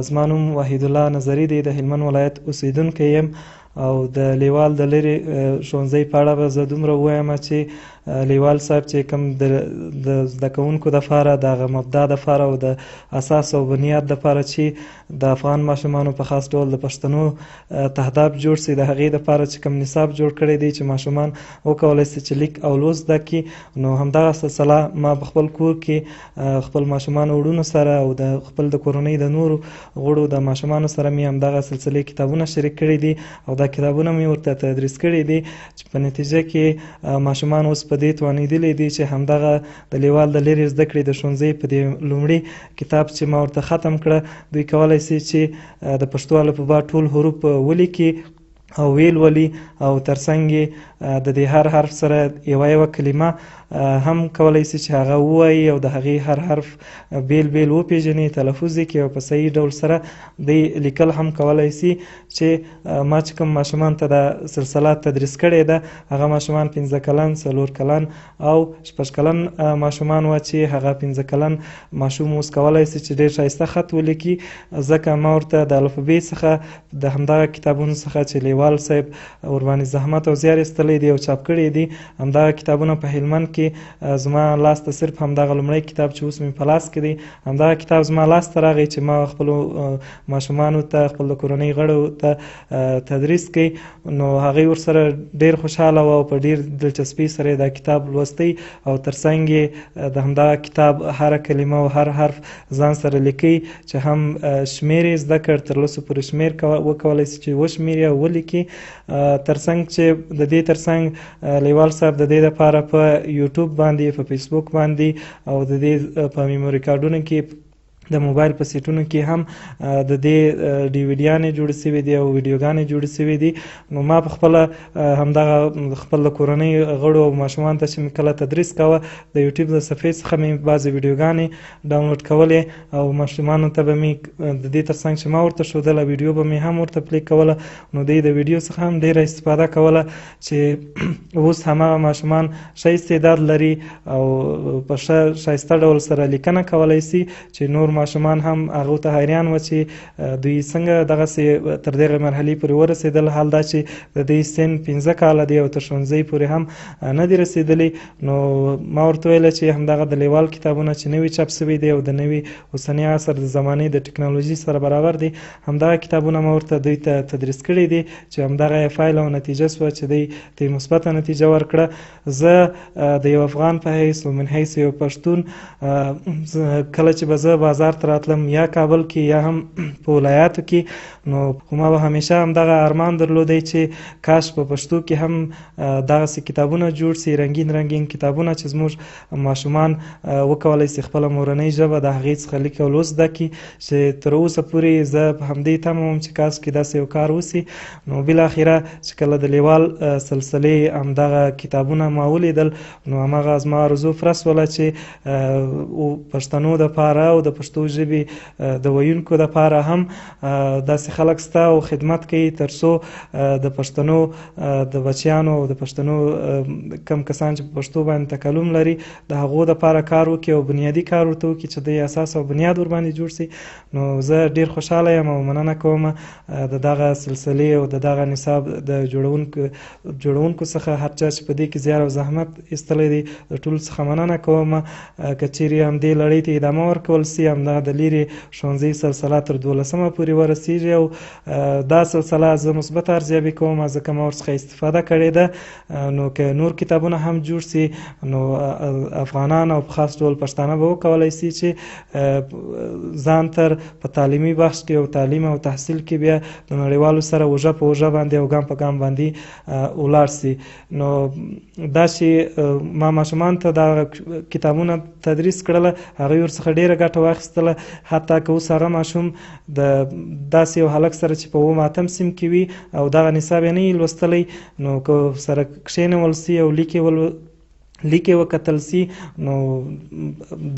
زما نوم وحید الله نظري دی، د هلمند ولایت اوسیدونکی یم او د لیوال د لرې ښوونځي په اړه به زه دومره ووایم چې لیوال صاحب چې کوم د زده کوونکو دپاره د هغه مبدا دپاره او د اساس او بنیاد دپاره چې د افغان ماشومانو په خاص ډول د پښتنو تهداب جوړ سي، د هغې دپاره چې کوم نصاب جوړ کړی دی چې ماشومان وکولی سي چې لیک او لوست زده کړي، نو همدغه سلسله ما په خپل کور کې خپل ماشومانو وړونو سره او د خپل د کورنۍ د نورو غړو د ماشومانو سره مې همدغه سلسلې کتابونه شریک کړي دي او دا کتابونه مې ورته تدریس کړي دي چې په نتیجه کې ماشومان اوس په دې توانېدلي دي چې همدغه د لیوال د لرې زده کړې د ښوونځي په دې لومړي کتاب چې ما ورته ختم کړه، دوی کولی سي چې د پښتو الفبا ټول حروف ولیکي او ویل ولي او ترڅنګ د دې هر حرف سره یوه کلمه هم کولی سي چې هغه ووایي او د هغې هر حرف بیل بیل وپېژني، تلفظ یې کړي او په صحیح ډول سره دی لیکل هم کولی سي. چې ما چې کوم ماشومان ته دا سلسله تدریس کړې ده هغه ماشومان 15 کلن، 4 کلن او 6 کلن ماشومان وه چې هغه 15 کلن ماشوم اوس کولی سي چې ډېر ښایسته خط ولیکي، ځکه ما ورته د الفبې څخه د همدغه کتابونو څخه چې لیوال صاحب ورباندې زحمت او زیار ایستلی دی او چاپ کړي دي، همدغه کتابونه په هلمند کې زما لاس ته صرف همدغه لومړی کتاب چې اوس مې په لاس کې دی همدغه کتاب زما لاس ته راغی چې ما خپلو ماشومانو ته خپل د کورنۍ غړو ته تدریس کوي، نو هغوی ورسره ډېر خوشحاله وه او په ډېر دلچسپۍ سره یې دا کتاب لوستی او ترڅنګ یې د همدغه کتاب هره کلمه او هر حرف ځان سره لیکي چې هم شمېر یې زده کړ، تر 10 پورې شمېر وکولی سي چې وشمېري او ولیکي. ترڅنګ چې د دې ترڅنګ لیوال صاحب د دې دپاره په یوټیوب باندې، په فیسبوک باندې او د دې په میموري کارډونو کې د موبایل په سیټونو کې هم د دې ډیویډیانې جوړې سوي دي او ویډیوګانې جوړې سوي دي. نو ما په خپله همدغه خپل د کورنۍ غړو او ماشومانو ته چې مې کله تدریس کوه د یوټیوب د صفحې څخه مې بعضې ویډیوګانې ډاونلوډ کولې او ماشومانو ته به مې د دې ترڅنګ چې ما ورته ښودله ویډیو به مې هم ورته پلی کوله، نو دوی د ویډیو څخه هم ډېره استفاده کوله چې اوس هماغه ماشومان ښه استعداد لري او په ښه ښایسته ډول سره لیکنه کولی سي چې نور ماشومان هم هغو ته حیران وه چې دوی څنګه دغسې تر دغې مرحلې پورې ورسېدل، حال دا چې د دوی سن 15 کاله دی او تر ښوونځي پورې هم نه دي رسېدلي. نو ما ورته ویله چې همدغه د لیوال کتابونه چې نوي چاپ سوي دي او د نوي اوسني عصر د زمانې د ټکنالوژي سره برابر دي، همدغه کتابونه ما ورته دوی ته تدریس کړي دي چې همدغه فایل او نتیجه سوه چې دوی ته مثبته نتیجه ورکړه. زه د یو افغان په حیث او من حیث یو پښتون کله چې به زه بازار ته راتلم یا کابل کې یا هم په ولایاتو کې، نو ما به همیشه همدغه ارمان درلودی چې کاش په پښتو کې هم دغسې کتابونه جوړ سي، رنګین رنګین کتابونه چې زموږ ماشومان وکولی سي خپله مورنۍ ژبه د هغې څخه لیک او لوست زده کړي، چې تر اوسه پورې زه په همدې تمه وم چې کاش کې داسې یو کار وسي. نو بالاخره چې کله د لیوال سلسلې همدغه کتابونه ما ولیدل، نو هماغه زما آرزو پوره سوله چې پښتنو دپاره او د پښتو ژبې د ویونکو دپاره هم داسې خلک سته او خدمت کوي تر څو د پښتنو د بچیانو او د پښتنو کم کسان چې په پښتو باندې تکلم لري د هغو دپاره کار وکړي او بنیادي کار ورته وکړي چې د اساس او بنیاد ورباندې جوړ سي. نو زه ډېر خوشحاله یم او مننه کوم د دغه سلسلې او د دغه نصاب د جوړونکو څخه هر چا چې په دې کې زیار او زحمت ایستلی دی د ټولو څخه مننه کوم. که چیرې همدې لړۍ ته ادامه ورکول سي، همدغه د لرې ښوونځي سلسله تر 12مه پورې ورسیږي او دا سلسله زه مثبت ارزیابي کوم ځکه ما ورڅخه استفاده کړې ده. نو که نور کتابونه هم جوړ سي نو افغانان او په خاص ډول پښتانه به وکولی سي چې ځان تر په تعلیمي بخش کې او تعلیم او تحصیل کې بیا د نړیوالو سره اوږه په اوږه باندې او ګام په ګام باندې ولاړ سي. نو دا چې ما ماشومان ته دا کتابونه تدریس کړله هغوی ورڅخه ډېره ګټه واخیستله، حتی که اوس هغه ماشوم د داسې یو هلک سره چې په 8 سیم کې وي او دغه نصاب یې نه وي لوستلی، نو که سره کښېنول سي او لیک یې لیک یې وکتل سي نو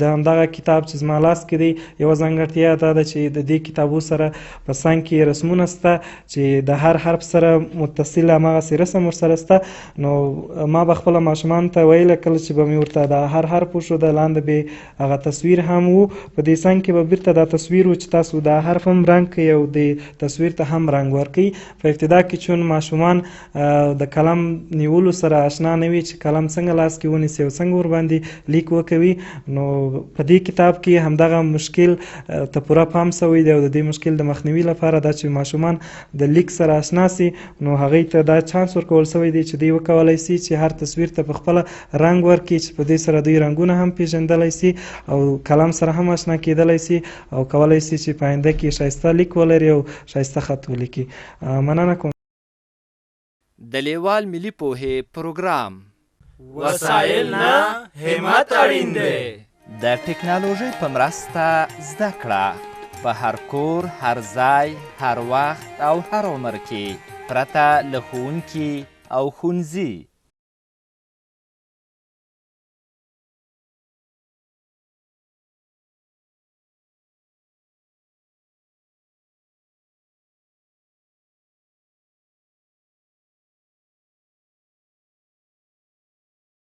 د همدغه کتاب چې زما لاس کې دی یوه ځانګړتیا دا ده چې د دې کتابو سره په څنګ کې رسمونه شته چې د هر حرف سره متصل هماغسې رسم ورسره شته نو ما به خپله ماشومانو ته ویله کله چې به مې ورته د هر حرف وښوده لاندې به هغه تصویر هم و په دې څنګ کې به بیرته دا تصویر و چې تاسو دا حرف هم رنګ کوئ او د تصویر ته هم رنګ ورکوئ په ابتدا کې چون ماشومان د قلم نیولو سره آشنا نه وي چې قلم څنګه لاس کې ونیسي او څنګه ورباندې لیک وکوي نو په دې کتاب کې همدغه مشکل ته پوره پام شوی دی او د دې مشکل د مخنیوي لپاره دا چې ماشومان د لیک سره آشنا سي نو هغوی ته دا چانس ورکول شوی دی چې دوی وکولی سي چې هر تصویر ته په خپله رنګ ورکړي چې په دې سره دوی رنګونه هم پیژندلی سي او قلم سره هم آشنا کیدلی سي او کولی سي چې په آینده کې ښایسته لیک ولري او ښایسته خط ولیکي. مننه کوم. د لیوال ملي پوهې پروګرام وسایل نه همت اړین دی. د ټکنالوژۍ په مرسته زده کړه په هر کور، هر ځای، هر وخت او هر عمر کې پرته له ښوونکي او ښوونځي